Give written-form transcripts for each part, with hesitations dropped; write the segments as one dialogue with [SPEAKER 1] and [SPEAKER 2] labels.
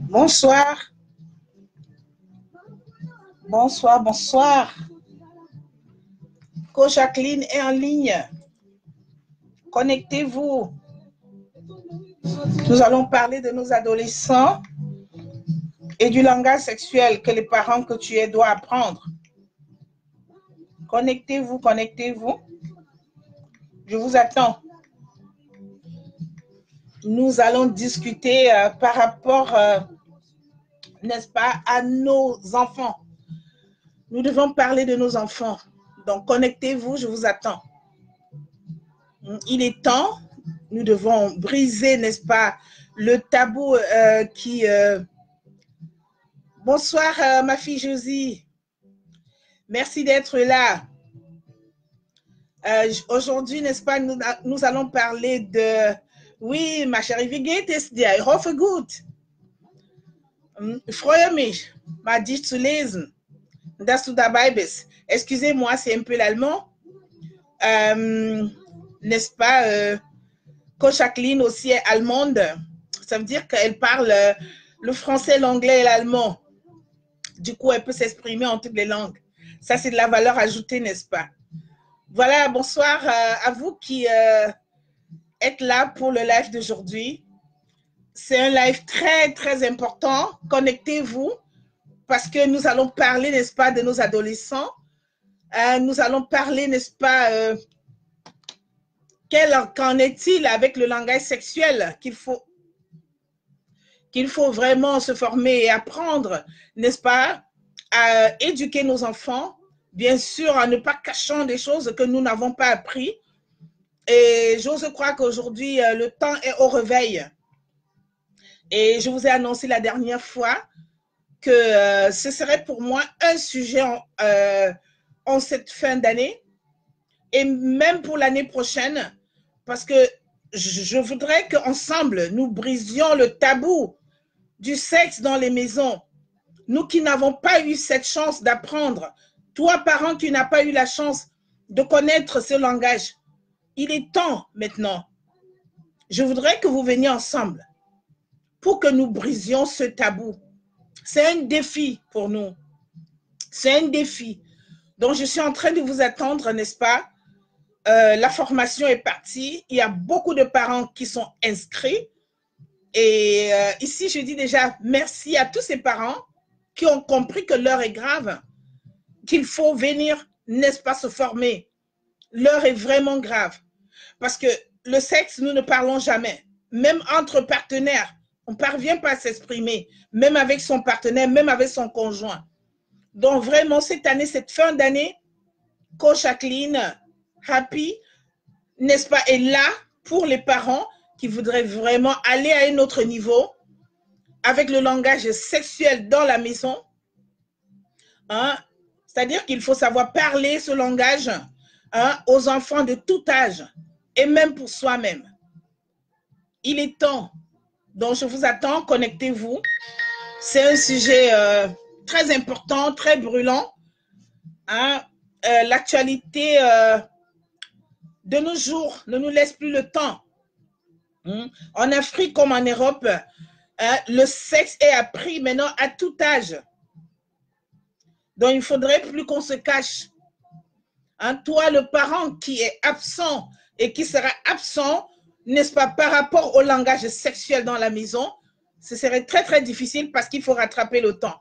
[SPEAKER 1] Bonsoir. Bonsoir, bonsoir. Coach Jacqueline est en ligne. Connectez-vous. Nous allons parler de nos adolescents et du langage sexuel que les parents que tu es doivent apprendre. Connectez-vous, connectez-vous. Je vous attends. Nous allons discuter par rapport, n'est-ce pas, à nos enfants. Nous devons parler de nos enfants. Donc, connectez-vous, je vous attends. Il est temps, nous devons briser, n'est-ce pas, le tabou qui... Bonsoir, ma fille Josie. Merci d'être là. Aujourd'hui, n'est-ce pas, nous allons parler de... Oui, ma chérie, wie geht es dir? Ich hoffe gut. Ich freue mich, mal dich zu lesen, dass du dabei bist. Excusez-moi, c'est un peu l'allemand. N'est-ce pas, Coach Jacqueline aussi est allemande. Ça veut dire qu'elle parle le français, l'anglais et l'allemand. Du coup, elle peut s'exprimer en toutes les langues. Ça, c'est de la valeur ajoutée, n'est-ce pas? Voilà, bonsoir à vous qui êtes là pour le live d'aujourd'hui. C'est un live très, très important. Connectez-vous parce que nous allons parler, n'est-ce pas, de nos adolescents. Nous allons parler, n'est-ce pas, qu'en est-il avec le langage sexuel qu'il faut vraiment se former et apprendre, n'est-ce pas, à éduquer nos enfants, bien sûr, en ne pas cachant des choses que nous n'avons pas appris. Et j'ose croire qu'aujourd'hui, le temps est au réveil. Et je vous ai annoncé la dernière fois que ce serait pour moi un sujet en cette fin d'année et même pour l'année prochaine, parce que je voudrais qu'ensemble, nous brisions le tabou du sexe dans les maisons. Nous qui n'avons pas eu cette chance d'apprendre, toi, parent qui n'as pas eu la chance de connaître ce langage, il est temps maintenant. Je voudrais que vous veniez ensemble pour que nous brisions ce tabou. C'est un défi pour nous. C'est un défi. Donc, je suis en train de vous attendre, n'est-ce pas? La formation est partie. Il y a beaucoup de parents qui sont inscrits. Et ici, je dis déjà merci à tous ces parents qui ont compris que l'heure est grave, qu'il faut venir, n'est-ce pas, se former. L'heure est vraiment grave. Parce que le sexe, nous ne parlons jamais. Même entre partenaires, on ne parvient pas à s'exprimer, même avec son partenaire, même avec son conjoint. Donc vraiment, cette année, cette fin d'année, Coach Jacqueline, Happy, n'est-ce pas, est là pour les parents qui voudraient vraiment aller à un autre niveau avec le langage sexuel dans la maison. Hein? C'est-à-dire qu'il faut savoir parler ce langage, hein, aux enfants de tout âge et même pour soi-même. Il est temps. Donc, je vous attends, connectez-vous. C'est un sujet très important, très brûlant. Hein? L'actualité de nos jours ne nous laisse plus le temps. En Afrique comme en Europe, le sexe est appris maintenant à tout âge. Donc, il ne faudrait plus qu'on se cache. Hein? Toi, le parent qui est absent et qui sera absent, n'est-ce pas, par rapport au langage sexuel dans la maison, ce serait très, très difficile parce qu'il faut rattraper le temps.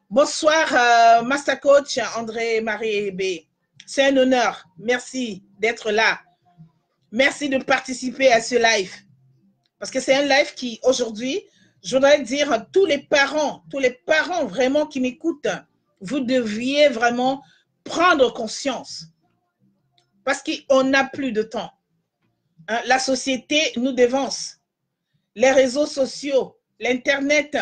[SPEAKER 1] Bonsoir, Master Coach André-Marie B. C'est un honneur. Merci d'être là. Merci de participer à ce live. Parce que c'est un live qui, aujourd'hui, je voudrais dire à tous les parents vraiment qui m'écoutent, vous deviez vraiment prendre conscience. Parce qu'on n'a plus de temps. Hein, la société nous dévance. Les réseaux sociaux, l'Internet,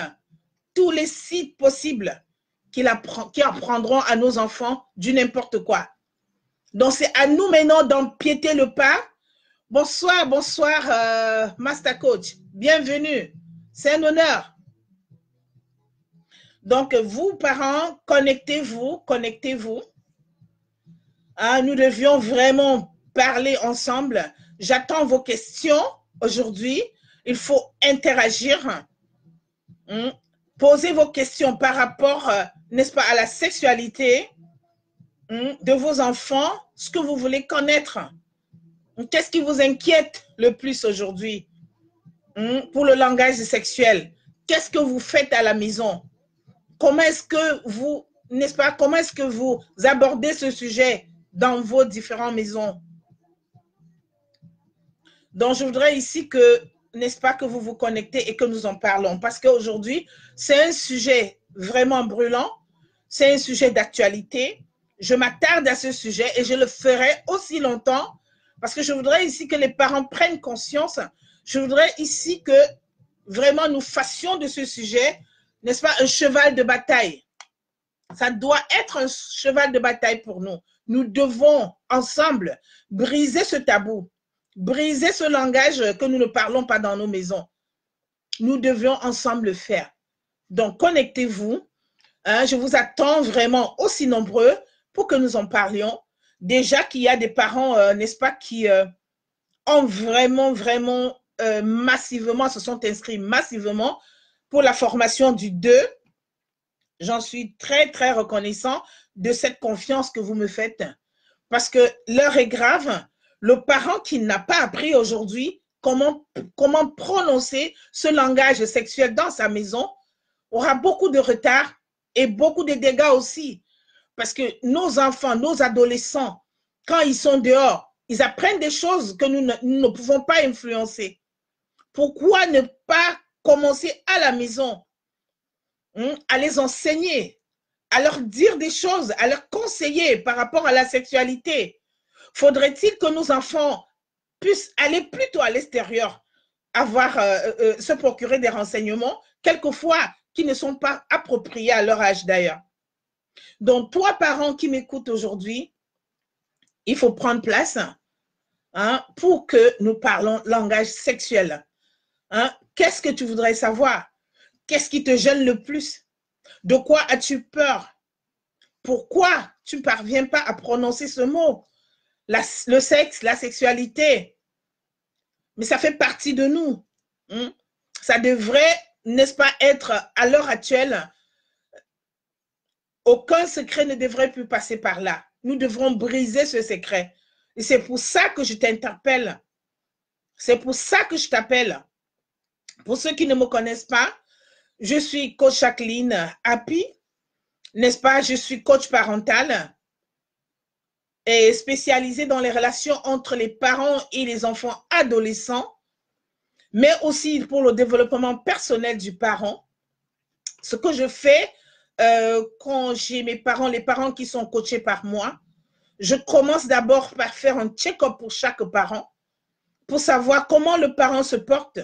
[SPEAKER 1] tous les sites possibles qui apprendront à nos enfants du n'importe quoi. Donc, c'est à nous maintenant d'empiéter le pas. Bonsoir, bonsoir, Master Coach. Bienvenue. C'est un honneur. Donc, vous, parents, connectez-vous, connectez-vous. Hein, nous devions vraiment parler ensemble. J'attends vos questions aujourd'hui. Il faut interagir. Posez vos questions par rapport, n'est-ce pas, à la sexualité de vos enfants, ce que vous voulez connaître. Qu'est-ce qui vous inquiète le plus aujourd'hui pour le langage sexuel? Qu'est-ce que vous faites à la maison? Comment est-ce que vous, n'est-ce pas, comment est-ce que vous abordez ce sujet dans vos différentes maisons? Donc, je voudrais ici que, n'est-ce pas, que vous vous connectez et que nous en parlons. Parce qu'aujourd'hui, c'est un sujet vraiment brûlant. C'est un sujet d'actualité. Je m'attarde à ce sujet et je le ferai aussi longtemps parce que je voudrais ici que les parents prennent conscience. Je voudrais ici que vraiment nous fassions de ce sujet, n'est-ce pas, un cheval de bataille. Ça doit être un cheval de bataille pour nous. Nous devons ensemble briser ce tabou. Briser ce langage que nous ne parlons pas dans nos maisons. Nous devions ensemble le faire. Donc, connectez-vous. Je vous attends vraiment aussi nombreux pour que nous en parlions. Déjà qu'il y a des parents, n'est-ce pas, qui ont vraiment massivement, se sont inscrits massivement pour la formation du 2. J'en suis très reconnaissant de cette confiance que vous me faites. Parce que l'heure est grave. Le parent qui n'a pas appris aujourd'hui comment prononcer ce langage sexuel dans sa maison aura beaucoup de retard et beaucoup de dégâts aussi. Parce que nos enfants, nos adolescents, quand ils sont dehors, ils apprennent des choses que nous ne pouvons pas influencer. Pourquoi ne pas commencer à la maison à les enseigner, à leur dire des choses, à leur conseiller par rapport à la sexualité? Faudrait-il que nos enfants puissent aller plutôt à l'extérieur, se procurer des renseignements, quelquefois qui ne sont pas appropriés à leur âge d'ailleurs. Donc, toi, parents qui m'écoutent aujourd'hui, il faut prendre place pour que nous parlons langage sexuel. Qu'est-ce que tu voudrais savoir? Qu'est-ce qui te gêne le plus? De quoi as-tu peur? Pourquoi tu ne parviens pas à prononcer ce mot? Le sexe, la sexualité, mais ça fait partie de nous. Ça devrait, n'est-ce pas, être à l'heure actuelle, aucun secret ne devrait plus passer par là. Nous devrons briser ce secret. Et c'est pour ça que je t'interpelle. C'est pour ça que je t'appelle. Pour ceux qui ne me connaissent pas, je suis coach Jacqueline Happy, n'est-ce pas? Je suis coach parental et spécialisée dans les relations entre les parents et les enfants adolescents, mais aussi pour le développement personnel du parent. Ce que je fais quand j'ai les parents qui sont coachés par moi, je commence d'abord par faire un check-up pour chaque parent pour savoir comment le parent se porte.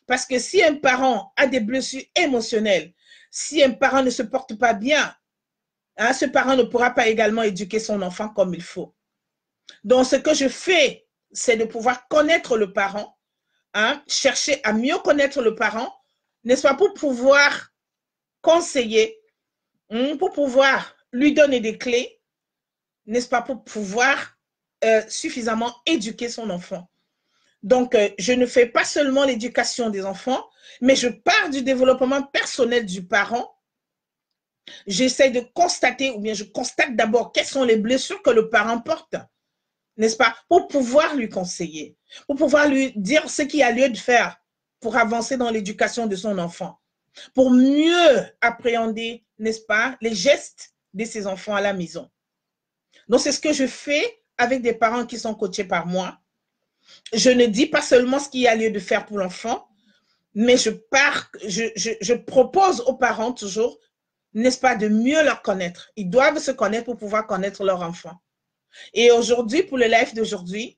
[SPEAKER 1] Parce que si un parent a des blessures émotionnelles, si un parent ne se porte pas bien, ce parent ne pourra pas également éduquer son enfant comme il faut. Donc, ce que je fais, c'est de pouvoir connaître le parent, chercher à mieux connaître le parent, n'est-ce pas, pour pouvoir conseiller, pour pouvoir lui donner des clés, n'est-ce pas, pour pouvoir suffisamment éduquer son enfant. Donc, je ne fais pas seulement l'éducation des enfants, mais je pars du développement personnel du parent. J'essaie de constater, ou bien je constate d'abord quelles sont les blessures que le parent porte, n'est-ce pas, pour pouvoir lui conseiller, pour pouvoir lui dire ce qu'il y a lieu de faire pour avancer dans l'éducation de son enfant, pour mieux appréhender, n'est-ce pas, les gestes de ses enfants à la maison. Donc, c'est ce que je fais avec des parents qui sont coachés par moi. Je ne dis pas seulement ce qu'il y a lieu de faire pour l'enfant, mais je propose aux parents toujours, n'est-ce pas, de mieux leur connaître. Ils doivent se connaître pour pouvoir connaître leur enfant. Et aujourd'hui, pour le live d'aujourd'hui,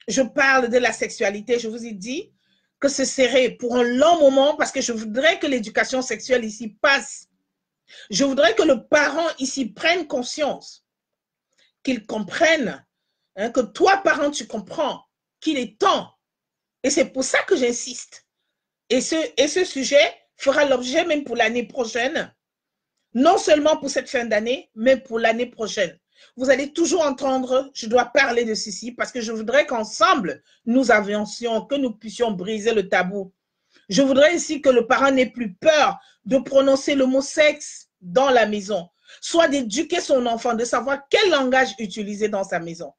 [SPEAKER 1] je parle de la sexualité. Je vous ai dit que ce serait pour un long moment parce que je voudrais que l'éducation sexuelle ici passe. Je voudrais que le parent ici prenne conscience, qu'il comprenne, que toi, parent, tu comprends qu'il est temps. Et c'est pour ça que j'insiste. Et ce sujet fera l'objet même pour l'année prochaine, non seulement pour cette fin d'année, mais pour l'année prochaine. Vous allez toujours entendre, je dois parler de ceci parce que je voudrais qu'ensemble, nous avancions, que nous puissions briser le tabou. Je voudrais ici que le parent n'ait plus peur de prononcer le mot sexe dans la maison, soit d'éduquer son enfant, de savoir quel langage utiliser dans sa maison.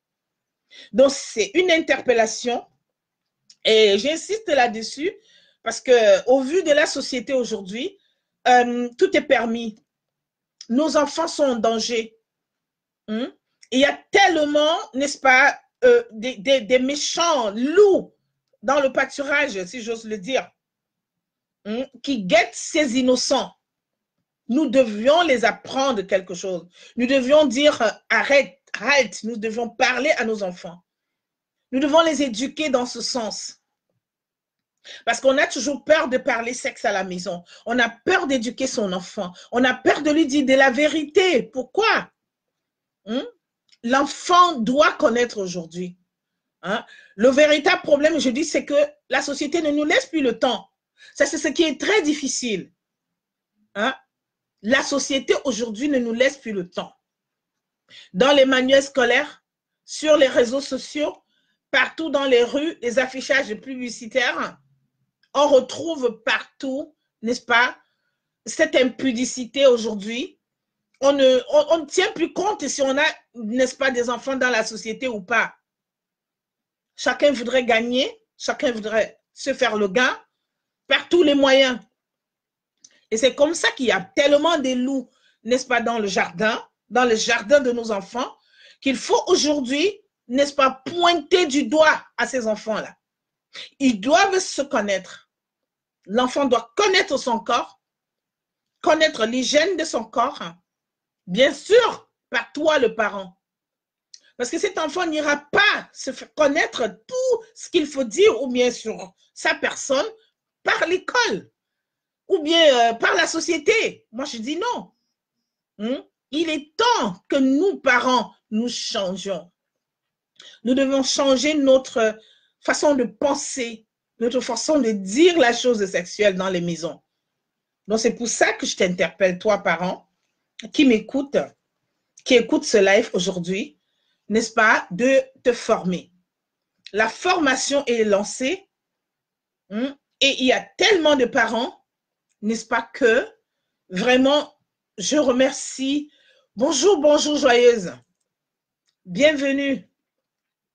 [SPEAKER 1] Donc, c'est une interpellation et j'insiste là-dessus parce que au vu de la société aujourd'hui, tout est permis. Nos enfants sont en danger. Il y a tellement, n'est-ce pas, des méchants loups dans le pâturage, si j'ose le dire, qui guettent ces innocents. Nous devions les apprendre quelque chose. Nous devions dire arrête, halte. Nous devions parler à nos enfants. Nous devons les éduquer dans ce sens. Parce qu'on a toujours peur de parler sexe à la maison. On a peur d'éduquer son enfant. On a peur de lui dire de la vérité. Pourquoi? L'enfant doit connaître aujourd'hui. Le véritable problème, je dis, c'est que la société ne nous laisse plus le temps. Ça, c'est ce qui est très difficile. La société aujourd'hui ne nous laisse plus le temps. Dans les manuels scolaires, sur les réseaux sociaux, partout dans les rues, les affichages publicitaires, on retrouve partout, n'est-ce pas, cette impudicité aujourd'hui. On ne tient plus compte si on a, n'est-ce pas, des enfants dans la société ou pas. Chacun voudrait gagner, chacun voudrait se faire le gain par tous les moyens. Et c'est comme ça qu'il y a tellement de loups, n'est-ce pas, dans le jardin de nos enfants, qu'il faut aujourd'hui, n'est-ce pas, pointer du doigt à ces enfants-là. Ils doivent se connaître. L'enfant doit connaître son corps, connaître l'hygiène de son corps, bien sûr, par toi, le parent. Parce que cet enfant n'ira pas se faire connaître tout ce qu'il faut dire, ou bien sur sa personne, par l'école, ou bien par la société. Moi, je dis non. Il est temps que nous, parents, nous changions. Nous devons changer notre façon de penser, notre façon de dire la chose sexuelle dans les maisons. Donc, c'est pour ça que je t'interpelle, toi, parent, qui m'écoute, qui écoute ce live aujourd'hui, n'est-ce pas, de te former. La formation est lancée et il y a tellement de parents, n'est-ce pas, que vraiment, je remercie. Bonjour, bonjour, joyeuse. Bienvenue.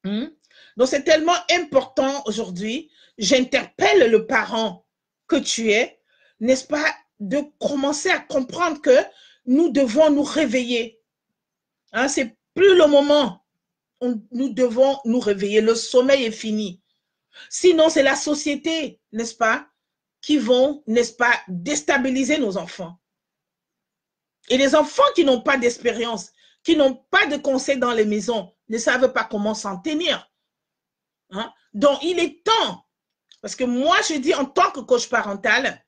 [SPEAKER 1] Donc, c'est tellement important aujourd'hui. J'interpelle le parent que tu es, n'est-ce pas, de commencer à comprendre que nous devons nous réveiller. C'est plus le moment où nous devons nous réveiller. Le sommeil est fini. Sinon, c'est la société, n'est-ce pas, qui vont, n'est-ce pas, déstabiliser nos enfants. Et les enfants qui n'ont pas d'expérience, qui n'ont pas de conseils dans les maisons, ne savent pas comment s'en tenir. Donc, il est temps, parce que moi, je dis en tant que coach parental,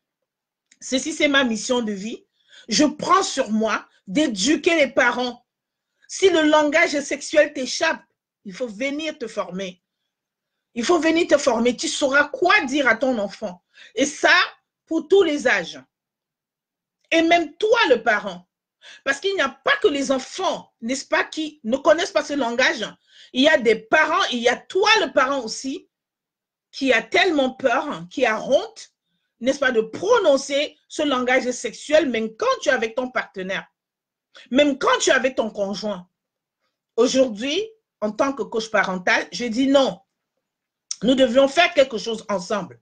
[SPEAKER 1] ceci, c'est ma mission de vie. Je prends sur moi d'éduquer les parents. Si le langage sexuel t'échappe, il faut venir te former. Il faut venir te former. Tu sauras quoi dire à ton enfant. Et ça, pour tous les âges. Et même toi, le parent. Parce qu'il n'y a pas que les enfants, n'est-ce pas, qui ne connaissent pas ce langage. Il y a des parents, il y a toi, le parent aussi, qui a tellement peur, qui a honte, n'est-ce pas, de prononcer ce langage sexuel, même quand tu es avec ton partenaire, même quand tu es avec ton conjoint. Aujourd'hui, en tant que coach parental, je dis non. Nous devions faire quelque chose ensemble.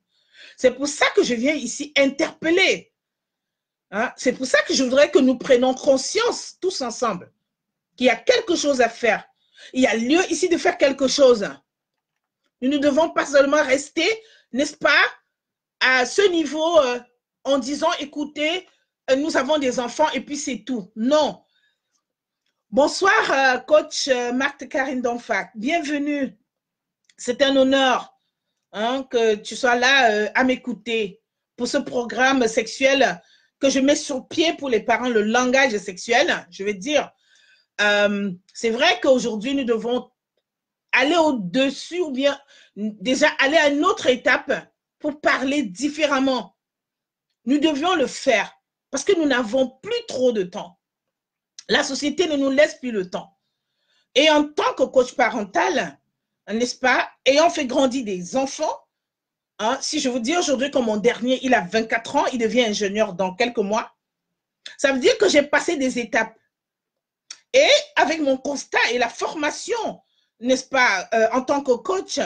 [SPEAKER 1] C'est pour ça que je viens ici interpeller. C'est pour ça que je voudrais que nous prenions conscience tous ensemble qu'il y a quelque chose à faire. Il y a lieu ici de faire quelque chose. Nous ne devons pas seulement rester, n'est-ce pas, à ce niveau en disant, écoutez, nous avons des enfants et puis c'est tout. Non. Bonsoir, coach Marthe Karine Donfac. Bienvenue. C'est un honneur que tu sois là à m'écouter pour ce programme sexuel que je mets sur pied pour les parents, le langage sexuel. Je vais dire, c'est vrai qu'aujourd'hui, nous devons aller au-dessus ou bien déjà aller à une autre étape pour parler différemment. Nous devions le faire parce que nous n'avons plus trop de temps. La société ne nous laisse plus le temps. Et en tant que coach parental, n'est-ce pas, ayant fait grandir des enfants, Hein, si je vous dis aujourd'hui que mon dernier, il a 24 ans, il devient ingénieur dans quelques mois, ça veut dire que j'ai passé des étapes. Et avec mon constat et la formation, n'est-ce pas, en tant que coach,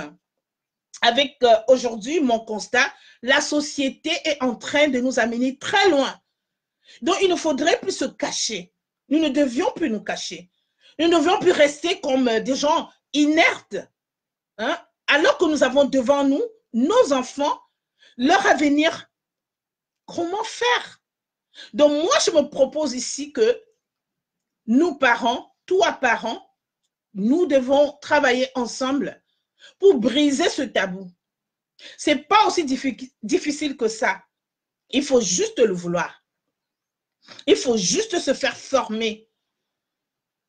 [SPEAKER 1] avec aujourd'hui mon constat, la société est en train de nous amener très loin. Donc, il ne faudrait plus se cacher. Nous ne devions plus nous cacher. Nous ne devions plus rester comme des gens inertes, hein, alors que nous avons devant nous nos enfants, leur avenir. Comment faire? Donc, moi, je me propose ici que nous, parents, toi, parents, nous devons travailler ensemble pour briser ce tabou. Ce n'est pas aussi difficile que ça. Il faut juste le vouloir. Il faut juste se faire former,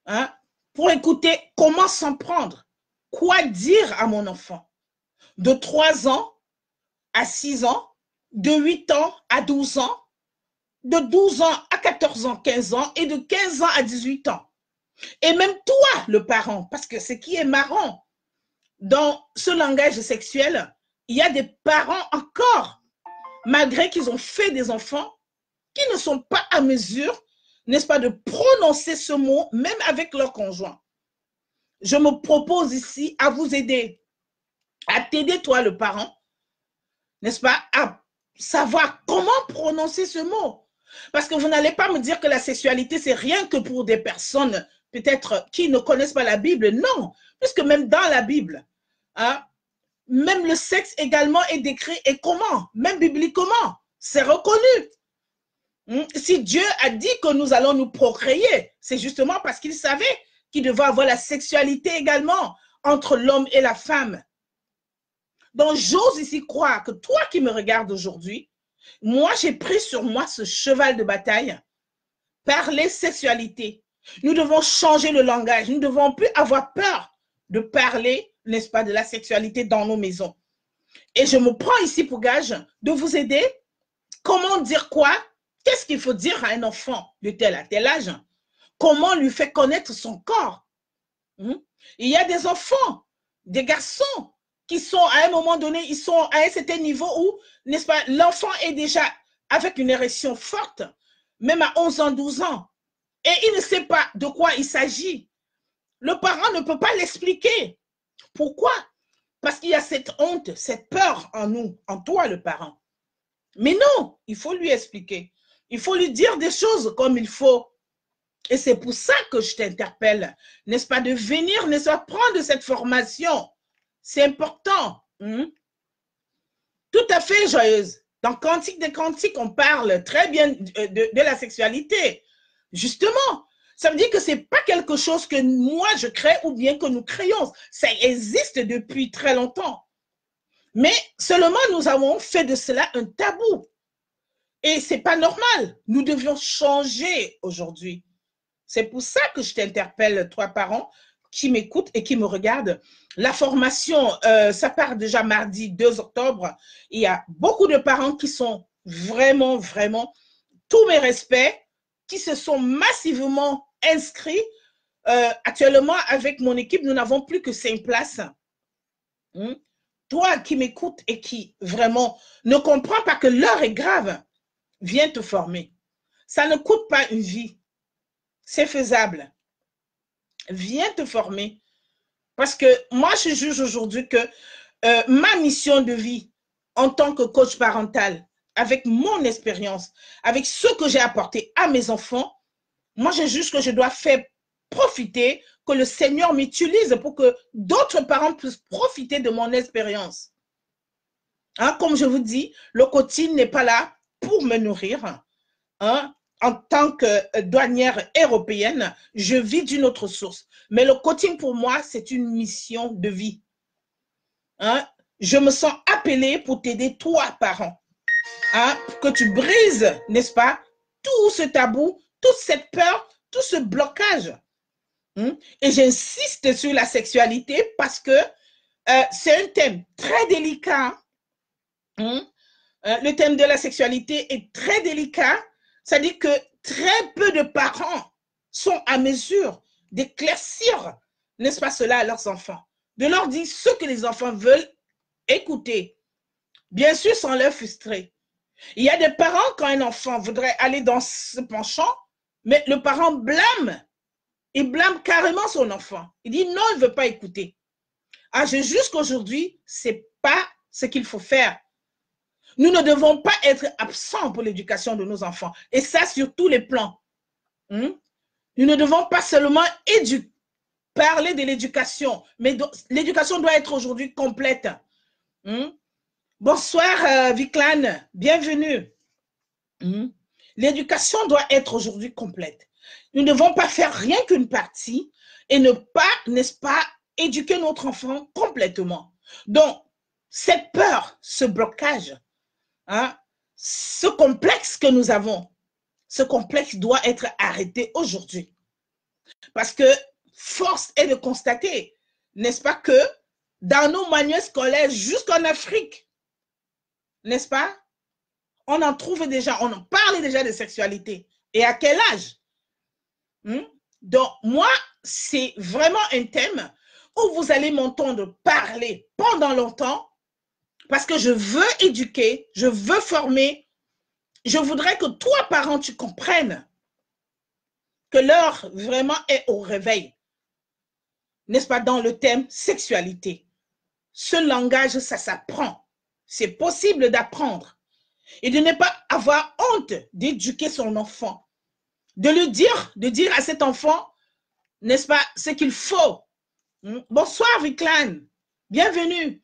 [SPEAKER 1] hein, pour écouter comment s'en prendre. Quoi dire à mon enfant? De 3 ans à 6 ans, de 8 ans à 12 ans, de 12 ans à 14 ans, 15 ans et de 15 ans à 18 ans. Et même toi, le parent, parce que ce qui est marrant, dans ce langage sexuel, il y a des parents encore, malgré qu'ils ont fait des enfants, qui ne sont pas à mesure, n'est-ce pas, de prononcer ce mot, même avec leur conjoint. Je me propose ici à vous aider, à t'aider, toi, le parent, n'est-ce pas, à savoir comment prononcer ce mot. Parce que vous n'allez pas me dire que la sexualité, c'est rien que pour des personnes peut-être qui ne connaissent pas la Bible. Non, puisque même dans la Bible, hein, même le sexe également est décrit. Et comment? Même bibliquement, c'est reconnu. Si Dieu a dit que nous allons nous procréer, c'est justement parce qu'il savait qu'il devait avoir la sexualité également entre l'homme et la femme. Donc, j'ose ici croire que toi qui me regardes aujourd'hui, moi, j'ai pris sur moi ce cheval de bataille, parler sexualité. Nous devons changer le langage. Nous ne devons plus avoir peur de parler, n'est-ce pas, de la sexualité dans nos maisons. Et je me prends ici pour gage de vous aider. Comment dire quoi? Qu'est-ce qu'il faut dire à un enfant de tel à tel âge? Comment lui faire connaître son corps? Il y a des enfants, des garçons qui sont à un moment donné, ils sont à un certain niveau où, n'est-ce pas, l'enfant est déjà avec une érection forte, même à 11 ans, 12 ans, et il ne sait pas de quoi il s'agit. Le parent ne peut pas l'expliquer. Pourquoi? Parce qu'il y a cette honte, cette peur en nous, en toi, le parent. Mais non, il faut lui expliquer. Il faut lui dire des choses comme il faut. Et c'est pour ça que je t'interpelle, n'est-ce pas, de venir, n'est-ce pas, prendre cette formation. C'est important. Tout à fait joyeuse. Dans Cantique des Cantiques, on parle très bien de la sexualité. Justement, ça veut dire que ce n'est pas quelque chose que moi je crée ou bien que nous créons. Ça existe depuis très longtemps. Mais seulement nous avons fait de cela un tabou. Et ce n'est pas normal. Nous devions changer aujourd'hui. C'est pour ça que je t'interpelle, toi, parents, qui m'écoutent et qui me regardent. La formation, ça part déjà mardi 2 octobre. Il y a beaucoup de parents qui sont vraiment, vraiment, tous mes respects, qui se sont massivement inscrits. Actuellement, avec mon équipe, nous n'avons plus que 5 places. Toi qui m'écoutes et qui vraiment ne comprends pas que l'heure est grave, viens te former. Ça ne coûte pas une vie. C'est faisable. Viens te former. Parce que moi, je juge aujourd'hui que ma mission de vie en tant que coach parental, avec mon expérience, avec ce que j'ai apporté à mes enfants, moi, je juge que je dois faire profiter, que le Seigneur m'utilise pour que d'autres parents puissent profiter de mon expérience. Hein, comme je vous dis, le coaching n'est pas là pour me nourrir. Hein, en tant que douanière européenne, je vis d'une autre source. Mais le coaching, pour moi, c'est une mission de vie. Hein? Je me sens appelée pour t'aider, toi, parent. Hein? Pour que tu brises, n'est-ce pas, tout ce tabou, toute cette peur, tout ce blocage. Et j'insiste sur la sexualité parce que c'est un thème très délicat. Le thème de la sexualité est très délicat. C'est-à-dire que très peu de parents sont à mesure d'éclaircir, n'est-ce pas, cela à leurs enfants, de leur dire ce que les enfants veulent écouter. bien sûr, sans leur frustrer. Il y a des parents, quand un enfant voudrait aller dans ce penchant, mais le parent blâme. Il blâme carrément son enfant. Il dit non, il ne veut pas écouter. Ah, je juge qu'aujourd'hui, ce n'est pas ce qu'il faut faire. Nous ne devons pas être absents pour l'éducation de nos enfants. Et ça, sur tous les plans. Nous ne devons pas seulement parler de l'éducation, mais l'éducation doit être aujourd'hui complète. Bonsoir, Viklan. Bienvenue. L'éducation doit être aujourd'hui complète. Nous ne devons pas faire rien qu'une partie et ne pas, n'est-ce pas, éduquer notre enfant complètement. Donc, cette peur, ce blocage, ce complexe que nous avons, ce complexe doit être arrêté aujourd'hui. Parce que force est de constater, n'est-ce pas, que dans nos manuels scolaires, jusqu'en Afrique, n'est-ce pas, on en trouve déjà, on en parle déjà de sexualité. Et à quel âge? Donc, moi, c'est vraiment un thème où vous allez m'entendre parler pendant longtemps parce que je veux éduquer, je veux former. Je voudrais que toi, parents, tu comprennes que l'heure vraiment est au réveil. N'est-ce pas, dans le thème sexualité. Ce langage, ça s'apprend. C'est possible d'apprendre. Et de ne pas avoir honte d'éduquer son enfant. De dire à cet enfant, n'est-ce pas, ce qu'il faut. Bonsoir, Viklan. Bienvenue.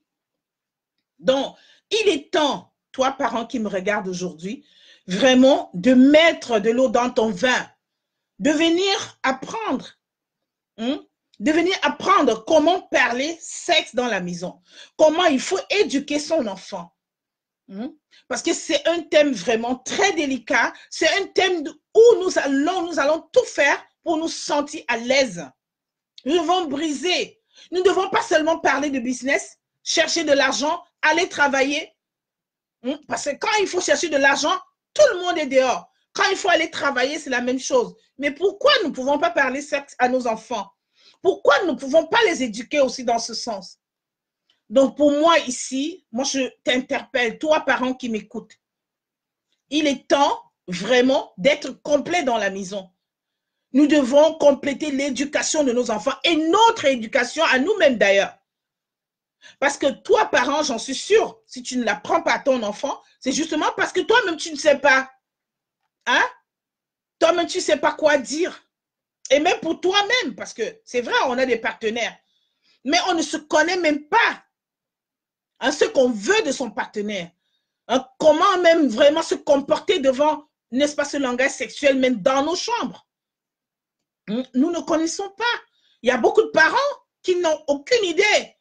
[SPEAKER 1] Donc, il est temps, toi, parent qui me regarde aujourd'hui, vraiment de mettre de l'eau dans ton vin, de venir apprendre. De venir apprendre comment parler sexe dans la maison. Comment il faut éduquer son enfant. Parce que c'est un thème vraiment très délicat. C'est un thème où nous allons tout faire pour nous sentir à l'aise. Nous devons briser. Nous ne devons pas seulement parler de business, chercher de l'argent, aller travailler. Parce que quand il faut chercher de l'argent, tout le monde est dehors. Quand il faut aller travailler, c'est la même chose. Mais pourquoi nous ne pouvons pas parler sexe à nos enfants? Pourquoi nous ne pouvons pas les éduquer aussi dans ce sens? Donc, pour moi ici, moi je t'interpelle, toi parent qui m'écoute. Il est temps vraiment d'être complet dans la maison. Nous devons compléter l'éducation de nos enfants et notre éducation à nous-mêmes d'ailleurs. Parce que toi, parent, j'en suis sûre, si tu ne l'apprends pas à ton enfant, c'est justement parce que toi-même, tu ne sais pas. Toi-même, tu ne sais pas quoi dire. Et même pour toi-même, parce que c'est vrai, on a des partenaires, mais on ne se connaît même pas ce qu'on veut de son partenaire. Comment même vraiment se comporter devant, n'est-ce pas, ce langage sexuel, même dans nos chambres. Nous ne connaissons pas. Il y a beaucoup de parents qui n'ont aucune idée,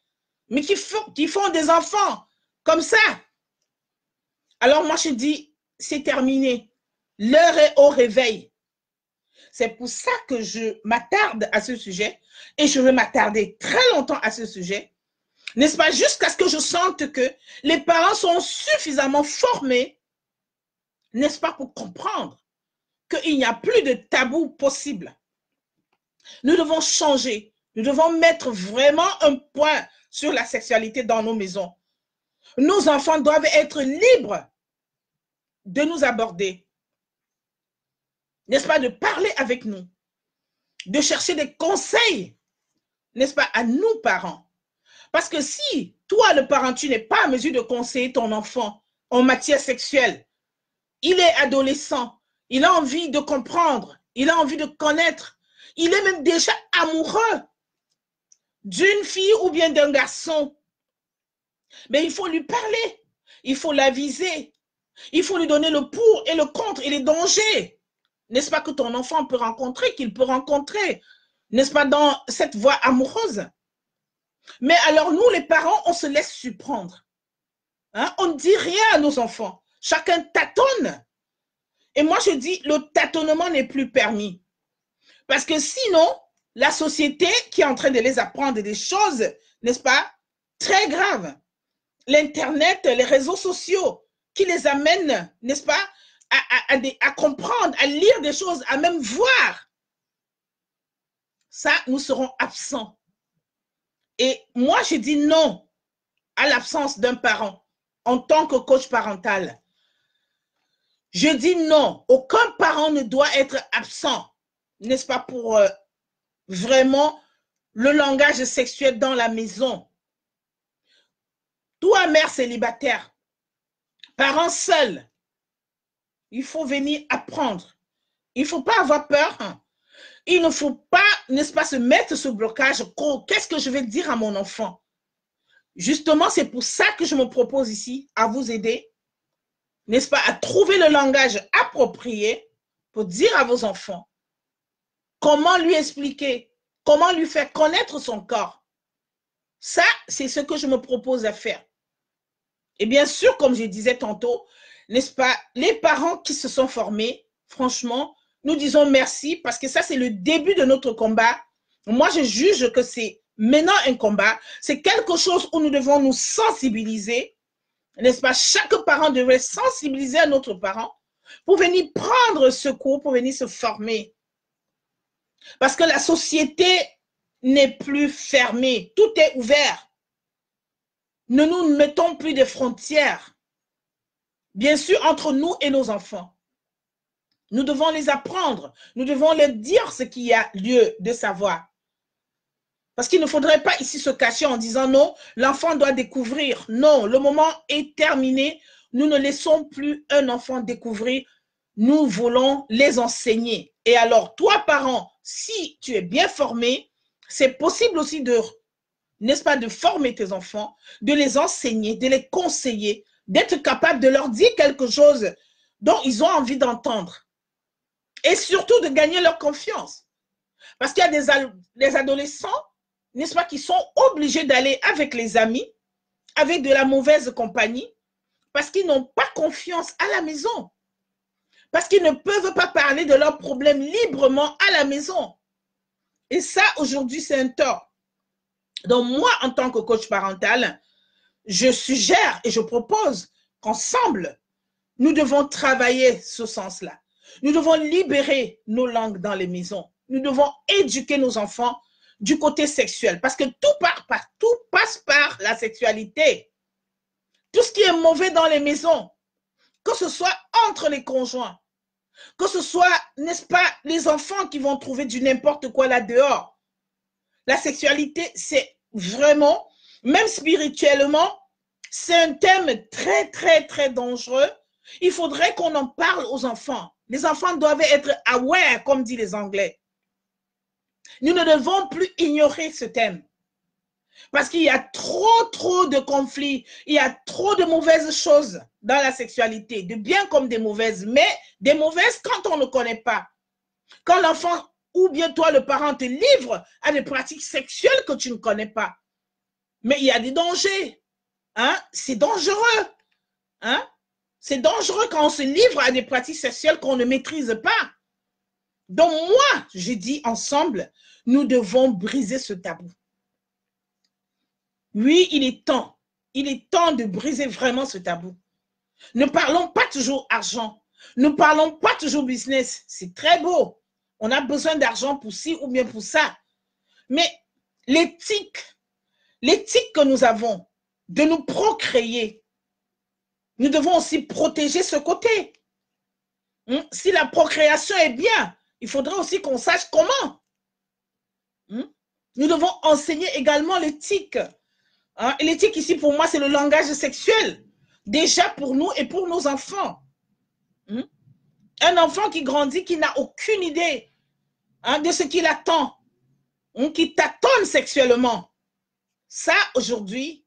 [SPEAKER 1] mais qui font des enfants comme ça. Alors moi, je dis, c'est terminé. L'heure est au réveil. C'est pour ça que je m'attarde à ce sujet et je vais m'attarder très longtemps à ce sujet. N'est-ce pas, jusqu'à ce que je sente que les parents sont suffisamment formés, n'est-ce pas, pour comprendre qu'il n'y a plus de tabou possible. Nous devons changer. Nous devons mettre vraiment un point sur la sexualité dans nos maisons. Nos enfants doivent être libres de nous aborder. N'est-ce pas, de parler avec nous, de chercher des conseils, n'est-ce pas, à nous parents. Parce que si toi, le parent, tu n'es pas en mesure de conseiller ton enfant en matière sexuelle, il est adolescent, il a envie de comprendre, il a envie de connaître, il est même déjà amoureux d'une fille ou bien d'un garçon. Mais il faut lui parler, il faut l'aviser, il faut lui donner le pour et le contre et les dangers, n'est-ce pas, que ton enfant peut rencontrer, qu'il peut rencontrer, n'est-ce pas, dans cette voie amoureuse. Mais alors nous, les parents, on se laisse surprendre. On ne dit rien à nos enfants. Chacun tâtonne. Et moi, je dis, le tâtonnement n'est plus permis. Parce que sinon, la société qui est en train de les apprendre des choses, n'est-ce pas, très graves, l'Internet, les réseaux sociaux, qui les amènent, n'est-ce pas, à comprendre, à lire des choses, à même voir. Ça, nous serons absents. Et moi, je dis non à l'absence d'un parent. en tant que coach parental, je dis non. Aucun parent ne doit être absent, n'est-ce pas, pour vraiment le langage sexuel dans la maison. Toi, mère célibataire, parent seul, il faut venir apprendre. Il ne faut pas avoir peur. Il ne faut pas, n'est-ce pas, se mettre ce blocage. Qu'est-ce que je vais dire à mon enfant? Justement, c'est pour ça que je me propose ici à vous aider, n'est-ce pas, à trouver le langage approprié pour dire à vos enfants comment lui expliquer, comment lui faire connaître son corps. Ça, c'est ce que je me propose à faire. Et bien sûr, comme je disais tantôt, n'est-ce pas, les parents qui se sont formés, franchement, nous disons merci parce que ça, c'est le début de notre combat. Moi, je juge que c'est maintenant un combat. C'est quelque chose où nous devons nous sensibiliser, n'est-ce pas? Chaque parent devrait sensibiliser un autre parent pour venir prendre ce cours, pour venir se former. Parce que la société n'est plus fermée. Tout est ouvert. Ne nous mettons plus de frontières. Bien sûr, entre nous et nos enfants. Nous devons les apprendre. Nous devons leur dire ce qu'il y a lieu de savoir. Parce qu'il ne faudrait pas ici se cacher en disant non, l'enfant doit découvrir. Non, le moment est terminé. Nous ne laissons plus un enfant découvrir. Nous voulons les enseigner. Et alors, toi, parent, si tu es bien formé, c'est possible aussi de, n'est-ce pas, de former tes enfants, de les enseigner, de les conseiller, d'être capable de leur dire quelque chose dont ils ont envie d'entendre. Et surtout de gagner leur confiance. Parce qu'il y a des adolescents, n'est-ce pas, qui sont obligés d'aller avec les amis, avec de la mauvaise compagnie, parce qu'ils n'ont pas confiance à la maison. Parce qu'ils ne peuvent pas parler de leurs problèmes librement à la maison. Et ça, aujourd'hui, c'est un tort. Donc, moi, en tant que coach parental, je suggère et je propose qu'ensemble, nous devons travailler ce sens-là. Nous devons libérer nos langues dans les maisons. Nous devons éduquer nos enfants du côté sexuel. Parce que tout passe par la sexualité. Tout ce qui est mauvais dans les maisons, que ce soit entre les conjoints, que ce soit, n'est-ce pas, les enfants qui vont trouver du n'importe quoi là dehors. La sexualité, c'est vraiment, même spirituellement, c'est un thème très, très, très dangereux. Il faudrait qu'on en parle aux enfants. Les enfants doivent être aware, comme disent les Anglais. Nous ne devons plus ignorer ce thème. Parce qu'il y a trop de conflits, il y a trop de mauvaises choses dans la sexualité, de bien comme des mauvaises, mais des mauvaises quand on ne connaît pas. Quand l'enfant ou bien toi, le parent, te livre à des pratiques sexuelles que tu ne connais pas. Mais il y a des dangers. Hein? C'est dangereux. Hein? C'est dangereux quand on se livre à des pratiques sexuelles qu'on ne maîtrise pas. Donc moi, je dis ensemble, nous devons briser ce tabou. Oui, il est temps. Il est temps de briser vraiment ce tabou. Ne parlons pas toujours argent. Ne parlons pas toujours business. C'est très beau. On a besoin d'argent pour ci ou bien pour ça. Mais l'éthique que nous avons de nous procréer, nous devons aussi protéger ce côté. Si la procréation est bien, il faudrait aussi qu'on sache comment. Nous devons enseigner également l'éthique. Et l'éthique ici, pour moi, c'est le langage sexuel. Déjà pour nous et pour nos enfants. Un enfant qui grandit, qui n'a aucune idée de ce qu'il attend, qui tâtonne sexuellement. Ça, aujourd'hui,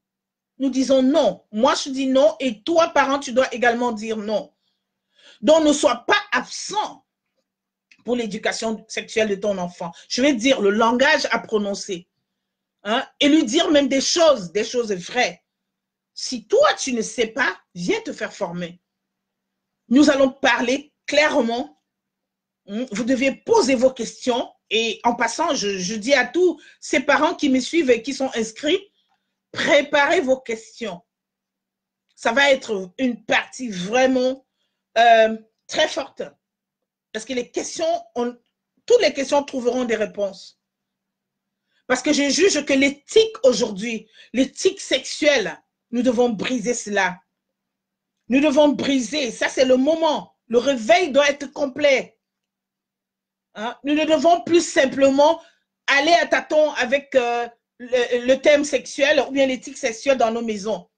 [SPEAKER 1] nous disons non. Moi, je dis non et toi, parent, tu dois également dire non. Donc, ne sois pas absent pour l'éducation sexuelle de ton enfant. Je vais dire le langage à prononcer. Et lui dire même des choses vraies. Si toi, tu ne sais pas, viens te faire former. Nous allons parler clairement. Vous devez poser vos questions. Et en passant, je dis à tous ces parents qui me suivent et qui sont inscrits, préparez vos questions. Ça va être une partie vraiment très forte. Parce que les questions, toutes les questions trouveront des réponses. Parce que je juge que l'éthique aujourd'hui, l'éthique sexuelle, nous devons briser cela. Nous devons briser. Ça, c'est le moment. Le réveil doit être complet. Hein? Nous ne devons plus simplement aller à tâtons avec le thème sexuel ou bien l'éthique sexuelle dans nos maisons.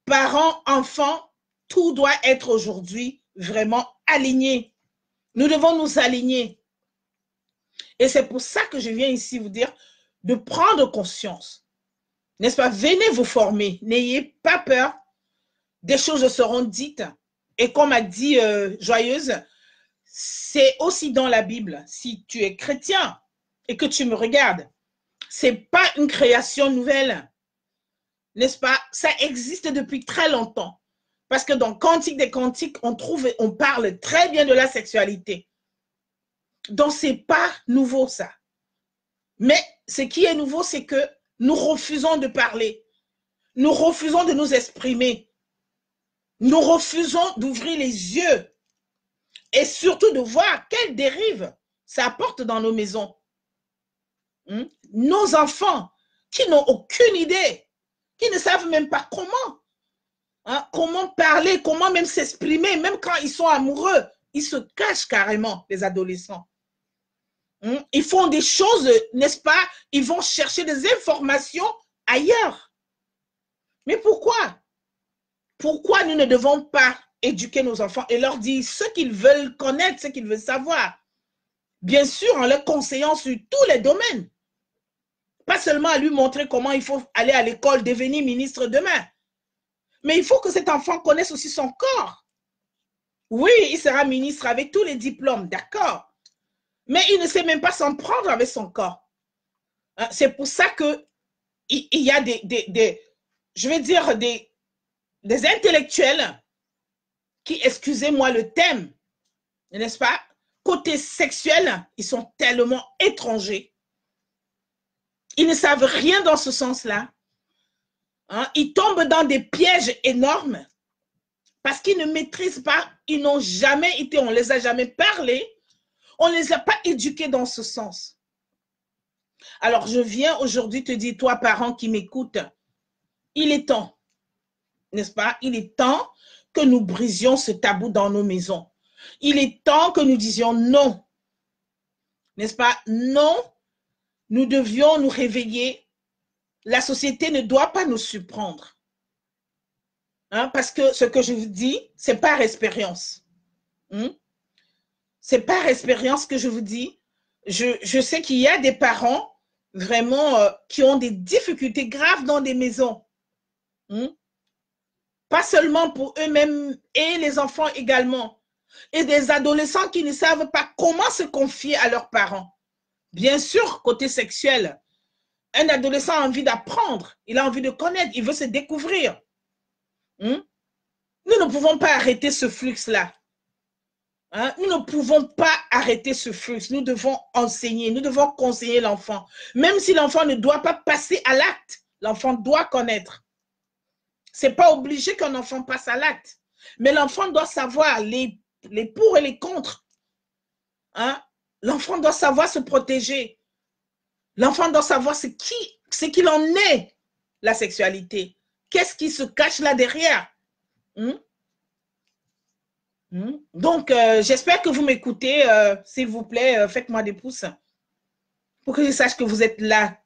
[SPEAKER 1] Parents, enfants, tout doit être aujourd'hui vraiment aligné. Nous devons nous aligner. Et c'est pour ça que je viens ici vous dire de prendre conscience. N'est-ce pas? Venez vous former. N'ayez pas peur. Des choses seront dites. Et comme a dit Joyeuse, c'est aussi dans la Bible. Si tu es chrétien et que tu me regardes, c'est pas une création nouvelle. N'est-ce pas? Ça existe depuis très longtemps. Parce que dans Cantique des Cantiques, on parle très bien de la sexualité. Donc, ce n'est pas nouveau, ça. Mais ce qui est nouveau, c'est que nous refusons de parler. Nous refusons de nous exprimer. Nous refusons d'ouvrir les yeux. Et surtout de voir quelles dérives ça apporte dans nos maisons. Nos enfants qui n'ont aucune idée, qui ne savent même pas comment parler, comment même s'exprimer, même quand ils sont amoureux, ils se cachent carrément, les adolescents. Ils font des choses, n'est-ce pas? Ils vont chercher des informations ailleurs. Mais pourquoi? Pourquoi nous ne devons pas éduquer nos enfants et leur dire ce qu'ils veulent connaître, ce qu'ils veulent savoir? Bien sûr, en leur conseillant sur tous les domaines. Pas seulement à lui montrer comment il faut aller à l'école, devenir ministre demain. Mais il faut que cet enfant connaisse aussi son corps. Oui, il sera ministre avec tous les diplômes, d'accord. Mais il ne sait même pas s'en prendre avec son corps. C'est pour ça qu'il y a je vais dire, des intellectuels qui, excusez-moi le thème, n'est-ce pas, côté sexuel, ils sont tellement étrangers. Ils ne savent rien dans ce sens-là. Ils tombent dans des pièges énormes parce qu'ils ne maîtrisent pas, ils n'ont jamais été, on ne les a jamais parlé, on ne les a pas éduqués dans ce sens. Alors, je viens aujourd'hui te dire, toi, parent qui m'écoute, il est temps, n'est-ce pas? Il est temps que nous brisions ce tabou dans nos maisons. Il est temps que nous disions non, n'est-ce pas? Non, nous devions nous réveiller. La société ne doit pas nous surprendre. Parce que ce que je vous dis, c'est par expérience. C'est par expérience que je vous dis. Je sais qu'il y a des parents vraiment qui ont des difficultés graves dans des maisons. Pas seulement pour eux-mêmes et les enfants également. Et des adolescents qui ne savent pas comment se confier à leurs parents. Bien sûr, côté sexuel, un adolescent a envie d'apprendre, il a envie de connaître, il veut se découvrir. Nous ne pouvons pas arrêter ce flux-là. Nous ne pouvons pas arrêter ce flux. Nous devons enseigner, nous devons conseiller l'enfant. Même si l'enfant ne doit pas passer à l'acte, l'enfant doit connaître. Ce n'est pas obligé qu'un enfant passe à l'acte. Mais l'enfant doit savoir les pour et les contre. L'enfant doit savoir se protéger. L'enfant doit savoir ce qu'il en est, la sexualité. Qu'est-ce qui se cache là derrière? Donc, j'espère que vous m'écoutez. S'il vous plaît, faites-moi des pouces pour que je sache que vous êtes là.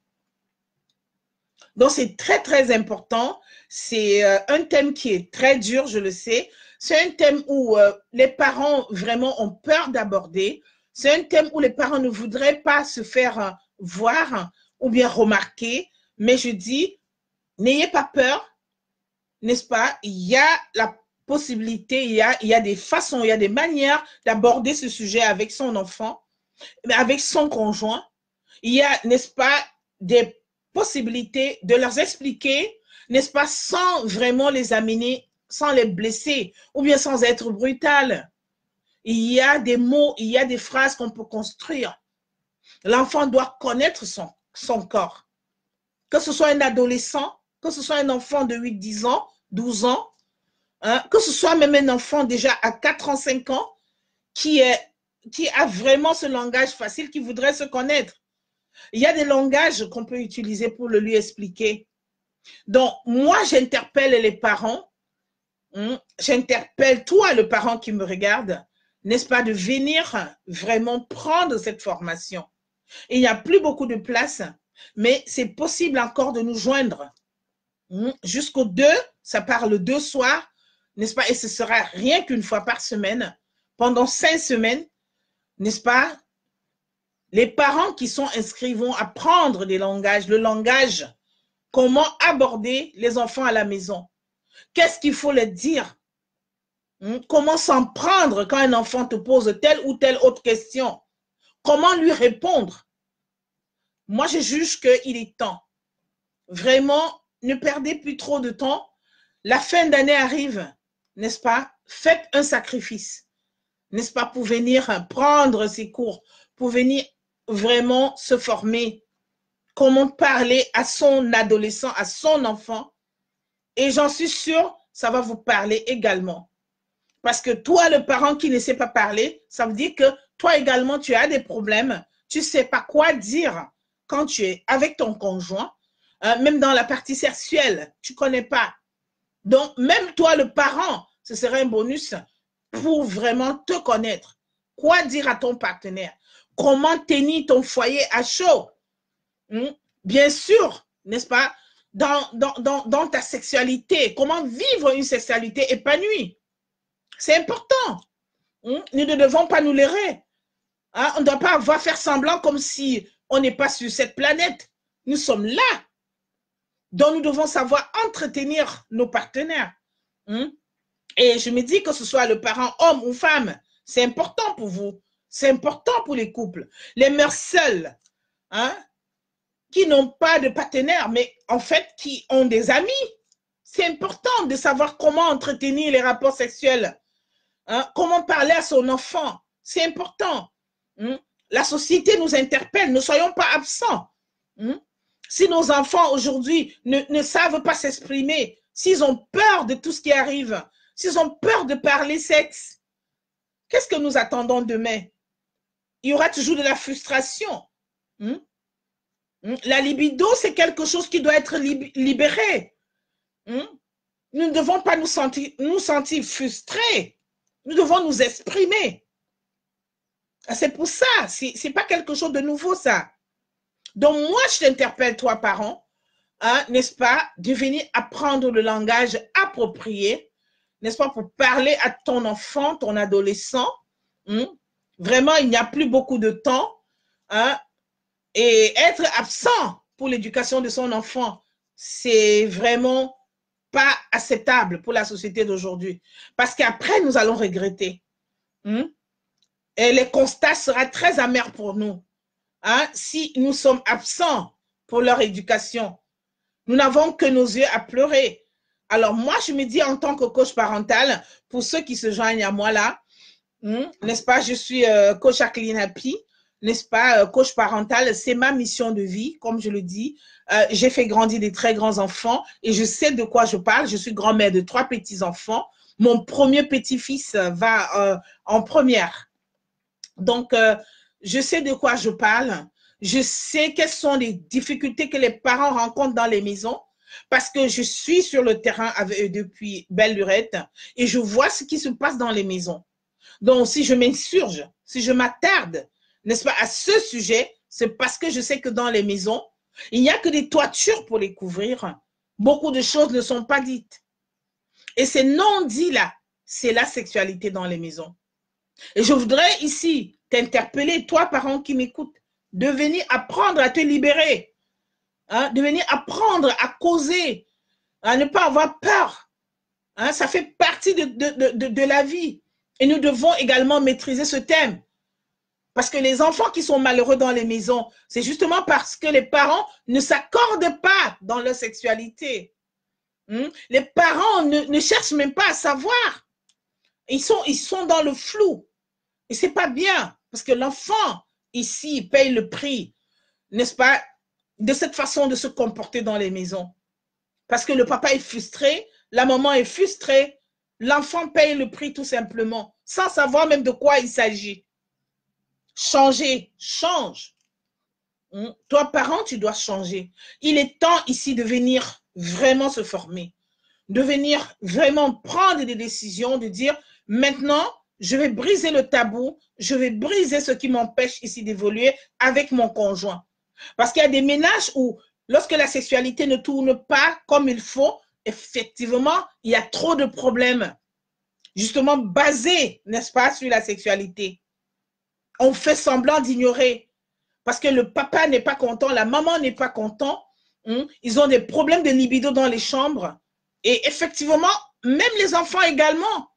[SPEAKER 1] Donc, c'est très, très important. C'est un thème qui est très dur, je le sais. C'est un thème où les parents vraiment ont peur d'aborder. C'est un thème où les parents ne voudraient pas se faire voir ou bien remarquer. Mais je dis, n'ayez pas peur, n'est-ce pas? Il y a la possibilité, il y a des façons, il y a des manières d'aborder ce sujet avec son enfant, avec son conjoint. Il y a, n'est-ce pas, des possibilités de leur expliquer, n'est-ce pas, sans vraiment les amener, sans les blesser, ou bien sans être brutal. Il y a des mots, il y a des phrases qu'on peut construire. L'enfant doit connaître son corps. Que ce soit un adolescent, que ce soit un enfant de 8, 10 ans, 12 ans, que ce soit même un enfant déjà à 4 ans, 5 ans, qui a vraiment ce langage facile, qui voudrait se connaître. Il y a des langages qu'on peut utiliser pour le lui expliquer. Donc, moi, j'interpelle les parents J'interpelle toi, le parent qui me regarde, n'est-ce pas, de venir vraiment prendre cette formation. Il n'y a plus beaucoup de place, mais c'est possible encore de nous joindre. Jusqu'au 2, ça part le 2 soir, n'est-ce pas, et ce sera rien qu'une fois par semaine, pendant 5 semaines, n'est-ce pas. Les parents qui sont inscrits vont apprendre le langage, comment aborder les enfants à la maison. Qu'est-ce qu'il faut leur dire? Comment s'en prendre quand un enfant te pose telle ou telle autre question? Comment lui répondre? Moi, je juge qu'il est temps. Vraiment, ne perdez plus trop de temps. La fin d'année arrive, n'est-ce pas? Faites un sacrifice, n'est-ce pas, pour venir prendre ces cours, pour venir vraiment se former. Comment parler à son adolescent, à son enfant. Et j'en suis sûre, ça va vous parler également. Parce que toi, le parent qui ne sait pas parler, ça veut dire que toi également, tu as des problèmes. Tu ne sais pas quoi dire quand tu es avec ton conjoint, même dans la partie sexuelle, tu ne connais pas. Donc, même toi, le parent, ce serait un bonus pour vraiment te connaître. Quoi dire à ton partenaire? Comment tenir ton foyer à chaud? Bien sûr, n'est-ce pas, dans ta sexualité, comment vivre une sexualité épanouie. C'est important. Nous ne devons pas nous leurrer. On ne doit pas faire semblant comme si on n'est pas sur cette planète. Nous sommes là. Donc, nous devons savoir entretenir nos partenaires. Et je me dis que ce soit le parent homme ou femme, c'est important pour vous. C'est important pour les couples. Les mères seules, qui n'ont pas de partenaire, mais en fait, qui ont des amis. C'est important de savoir comment entretenir les rapports sexuels. Comment parler à son enfant. C'est important. La société nous interpelle. Ne soyons pas absents. Si nos enfants aujourd'hui ne savent pas s'exprimer, s'ils ont peur de tout ce qui arrive, s'ils ont peur de parler sexe, qu'est-ce que nous attendons demain? Il y aura toujours de la frustration. La libido, c'est quelque chose qui doit être libéré. Nous ne devons pas nous sentir frustrés. Nous devons nous exprimer. C'est pour ça, ce n'est pas quelque chose de nouveau, ça. Donc, moi, je t'interpelle, toi, parent, n'est-ce pas, de venir apprendre le langage approprié, n'est-ce pas, pour parler à ton enfant, ton adolescent. Vraiment, il n'y a plus beaucoup de temps. Et être absent pour l'éducation de son enfant, c'est vraiment pas acceptable pour la société d'aujourd'hui. Parce qu'après, nous allons regretter. Et les constats seront très amers pour nous. Si nous sommes absents pour leur éducation, nous n'avons que nos yeux à pleurer. Alors moi, je me dis en tant que coach parental, pour ceux qui se joignent à moi là, n'est-ce pas, je suis coach à Clean Happy, n'est-ce pas, coach parental, c'est ma mission de vie, comme je le dis. J'ai fait grandir des très grands enfants et je sais de quoi je parle. Je suis grand-mère de 3 petits-enfants. Mon premier petit-fils va en première. Donc, je sais de quoi je parle. Je sais quelles sont les difficultés que les parents rencontrent dans les maisons parce que je suis sur le terrain avec eux depuis belle lurette et je vois ce qui se passe dans les maisons. Donc, si je m'insurge, si je m'attarde, n'est-ce pas, à ce sujet, c'est parce que je sais que dans les maisons, il n'y a que des toitures pour les couvrir. Beaucoup de choses ne sont pas dites. Et ces non-dits-là, c'est la sexualité dans les maisons. Et je voudrais ici t'interpeller, toi, parent qui m'écoute, de venir apprendre à te libérer, de venir apprendre à causer, à ne pas avoir peur. Ça fait partie de la vie. Et nous devons également maîtriser ce thème. Parce que les enfants qui sont malheureux dans les maisons, c'est justement parce que les parents ne s'accordent pas dans leur sexualité. Les parents ne cherchent même pas à savoir. Ils sont dans le flou. Et ce n'est pas bien. Parce que l'enfant, ici, paye le prix, n'est-ce pas, de cette façon de se comporter dans les maisons. Parce que le papa est frustré, la maman est frustrée, l'enfant paye le prix tout simplement, sans savoir même de quoi il s'agit. Changer, change. Toi, parent, tu dois changer. Il est temps ici de venir vraiment se former de venir vraiment prendre des décisions, de dire maintenant, je vais briser le tabou, je vais briser ce qui m'empêche ici d'évoluer avec mon conjoint. Parce qu'il y a des ménages où, lorsque la sexualité ne tourne pas comme il faut, effectivement, il y a trop de problèmes, justement basés, n'est-ce pas, sur la sexualité. On fait semblant d'ignorer parce que le papa n'est pas content, la maman n'est pas content. Ils ont des problèmes de libido dans les chambres. Et effectivement, même les enfants également.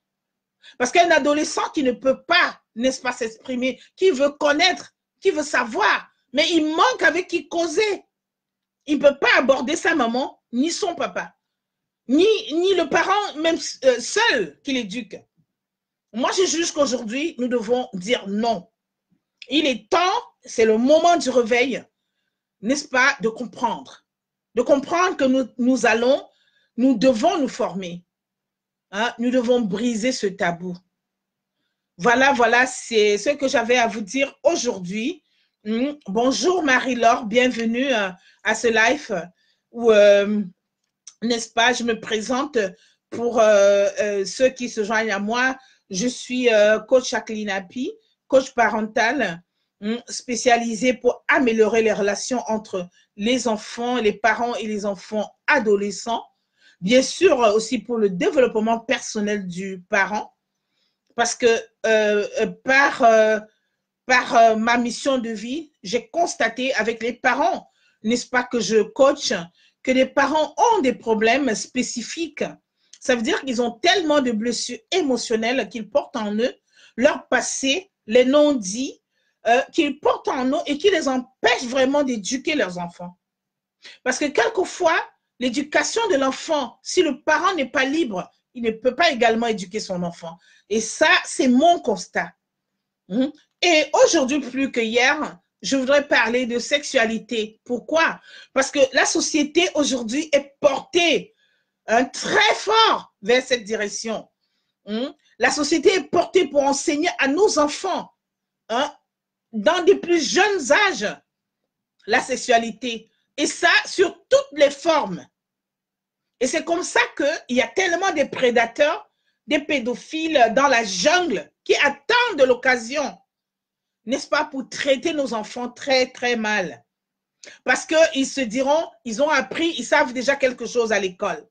[SPEAKER 1] Parce qu'un adolescent qui ne peut pas, n'est-ce pas, s'exprimer, qui veut connaître, qui veut savoir, mais il manque avec qui causer. Il ne peut pas aborder sa maman, ni son papa, ni le parent même seul qui l'éduque. Moi, je juge qu'aujourd'hui, nous devons dire non. Il est temps, c'est le moment du réveil, n'est-ce pas, de comprendre. De comprendre que nous devons nous former. Hein? Nous devons briser ce tabou. Voilà, c'est ce que j'avais à vous dire aujourd'hui. Bonjour Marie-Laure, bienvenue à ce live où, n'est-ce pas, je me présente pour ceux qui se joignent à moi. Je suis coach Jacqueline Api, coach parental spécialisé pour améliorer les relations entre les enfants, les parents et les enfants adolescents. Bien sûr, aussi pour le développement personnel du parent. Parce que par ma mission de vie, j'ai constaté avec les parents, n'est-ce pas, que je coach, que les parents ont des problèmes spécifiques. Ça veut dire qu'ils ont tellement de blessures émotionnelles qu'ils portent en eux, leur passé, les non-dits, qu'ils portent en eux et qui les empêchent vraiment d'éduquer leurs enfants. Parce que quelquefois, l'éducation de l'enfant, si le parent n'est pas libre, il ne peut pas également éduquer son enfant. Et ça, c'est mon constat. Et aujourd'hui, plus que hier, je voudrais parler de sexualité. Pourquoi? Parce que la société aujourd'hui est portée très fort vers cette direction. La société est portée pour enseigner à nos enfants, dans des plus jeunes âges, la sexualité. Et ça, sur toutes les formes. Et c'est comme ça qu'il y a tellement de prédateurs, des pédophiles dans la jungle qui attendent de l'occasion, n'est-ce pas, pour traiter nos enfants très, très mal. Parce qu'ils se diront, ils ont appris, ils savent déjà quelque chose à l'école.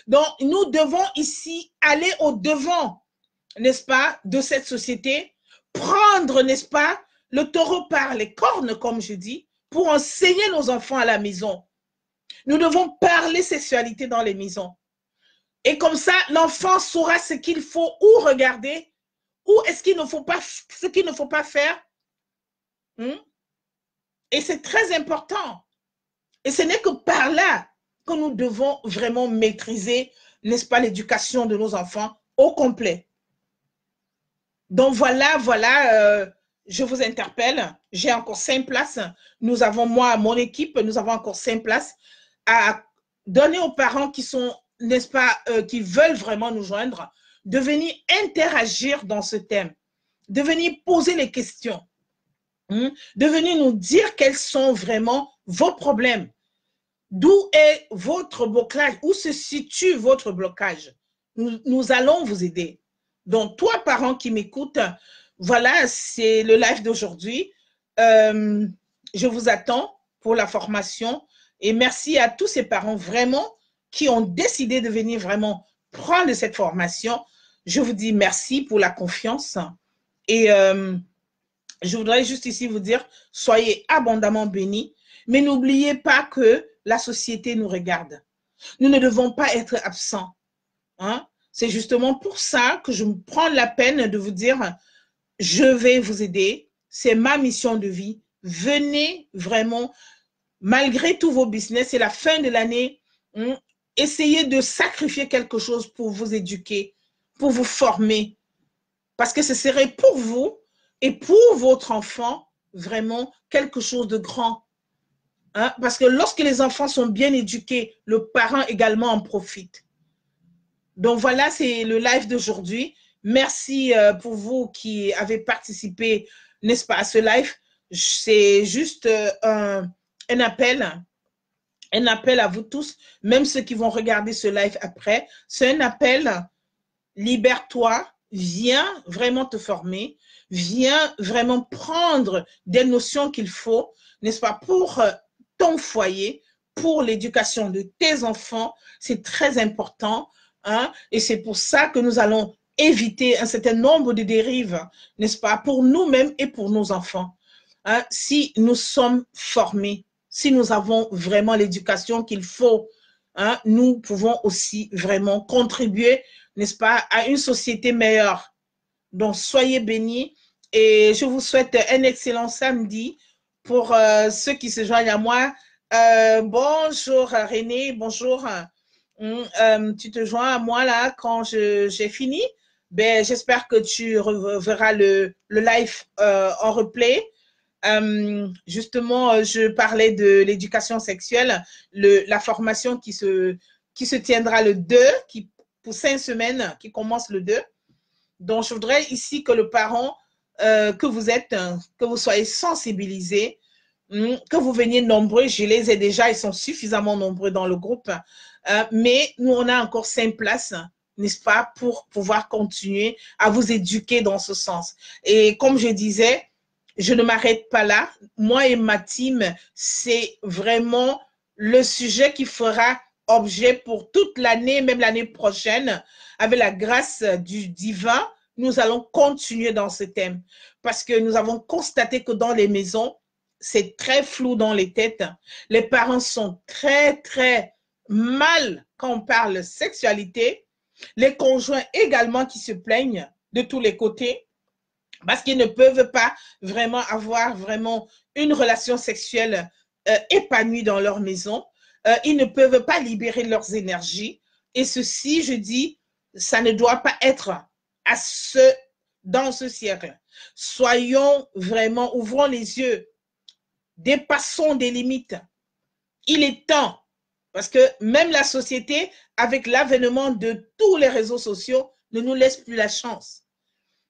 [SPEAKER 1] Donc, nous devons ici aller au-devant, n'est-ce pas, de cette société, prendre, n'est-ce pas, le taureau par les cornes, comme je dis, pour enseigner nos enfants à la maison. Nous devons parler sexualité dans les maisons. Et comme ça, l'enfant saura ce qu'il faut ou regarder, ou est-ce qu'il ne faut pas, ce qu'il ne faut pas faire. Et c'est très important. Et ce n'est que par là que nous devons vraiment maîtriser, n'est-ce pas, l'éducation de nos enfants au complet. Donc voilà, je vous interpelle. J'ai encore 5 places. Nous avons, moi, mon équipe, nous avons encore 5 places à donner aux parents qui sont, n'est-ce pas, qui veulent vraiment nous joindre, de venir interagir dans ce thème, de venir poser les questions, de venir nous dire quels sont vraiment vos problèmes, d'où est votre blocage, où se situe votre blocage. Nous allons vous aider. Donc, toi, parent qui m'écoute, voilà, c'est le live d'aujourd'hui. Je vous attends pour la formation. Et merci à tous ces parents vraiment qui ont décidé de venir vraiment prendre cette formation. Je vous dis merci pour la confiance. Et je voudrais juste ici vous dire, soyez abondamment bénis. Mais n'oubliez pas que la société nous regarde. Nous ne devons pas être absents. C'est justement pour ça que je me prends la peine de vous dire, je vais vous aider. C'est ma mission de vie. Venez vraiment, malgré tous vos business, c'est la fin de l'année, essayez de sacrifier quelque chose pour vous éduquer, pour vous former. Parce que ce serait pour vous et pour votre enfant vraiment quelque chose de grand. Parce que lorsque les enfants sont bien éduqués, le parent également en profite. Donc voilà, c'est le live d'aujourd'hui. Merci pour vous qui avez participé, n'est-ce pas, à ce live. C'est juste un appel un appel à vous tous, même ceux qui vont regarder ce live après. C'est un appel, libère-toi, viens vraiment te former, viens vraiment prendre des notions qu'il faut, n'est-ce pas, pour ton foyer, pour l'éducation de tes enfants. C'est très important, hein, et c'est pour ça que nous allons éviter un certain nombre de dérives, n'est-ce pas, pour nous-mêmes et pour nos enfants. Hein, si nous sommes formés, si nous avons vraiment l'éducation qu'il faut, hein, nous pouvons aussi vraiment contribuer, n'est-ce pas, à une société meilleure. Donc, soyez bénis et je vous souhaite un excellent samedi pour ceux qui se joignent à moi. Bonjour René, bonjour. Tu te joins à moi là quand j'ai fini. Ben, j'espère que tu verras le live en replay. Justement, je parlais de l'éducation sexuelle, la formation qui se tiendra le 2, pour 5 semaines, qui commence le 2. Donc, je voudrais ici que le parent que vous êtes, que vous soyez sensibilisés, que vous veniez nombreux. Je les ai déjà, ils sont suffisamment nombreux dans le groupe. Mais nous, on a encore 5 places, n'est-ce pas, pour pouvoir continuer à vous éduquer dans ce sens. Et comme je disais, je ne m'arrête pas là. Moi et ma team, c'est vraiment le sujet qui fera objet pour toute l'année, même l'année prochaine. Avec la grâce du divin, nous allons continuer dans ce thème parce que nous avons constaté que dans les maisons, c'est très flou dans les têtes. Les parents sont très, très mal quand on parle sexualité. Les conjoints également qui se plaignent de tous les côtés parce qu'ils ne peuvent pas vraiment avoir vraiment une relation sexuelle épanouie dans leur maison. Ils ne peuvent pas libérer leurs énergies. Et ceci, je dis, ça ne doit pas être dans ce siècle. Soyons vraiment, ouvrons les yeux, dépassons des limites. Il est temps, parce que même la société, avec l'avènement de tous les réseaux sociaux, ne nous laisse plus la chance.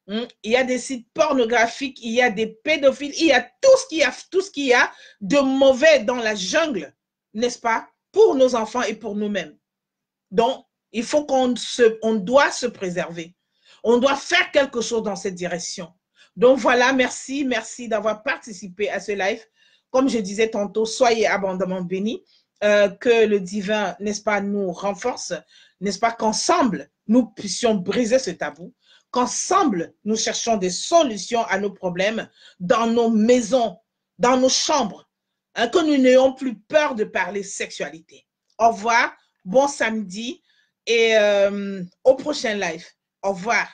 [SPEAKER 1] Il y a des sites pornographiques, il y a des pédophiles, il y a tout ce qu'il y a de mauvais dans la jungle, n'est-ce pas, pour nos enfants et pour nous-mêmes. Donc, il faut on doit se préserver. On doit faire quelque chose dans cette direction. Donc voilà, merci d'avoir participé à ce live. Comme je disais tantôt, soyez abondamment bénis, que le divin, n'est-ce pas, nous renforce, n'est-ce pas, qu'ensemble, nous puissions briser ce tabou, qu'ensemble, nous cherchons des solutions à nos problèmes dans nos maisons, dans nos chambres, hein, que nous n'ayons plus peur de parler sexualité. Au revoir, bon samedi et au prochain live. Au revoir.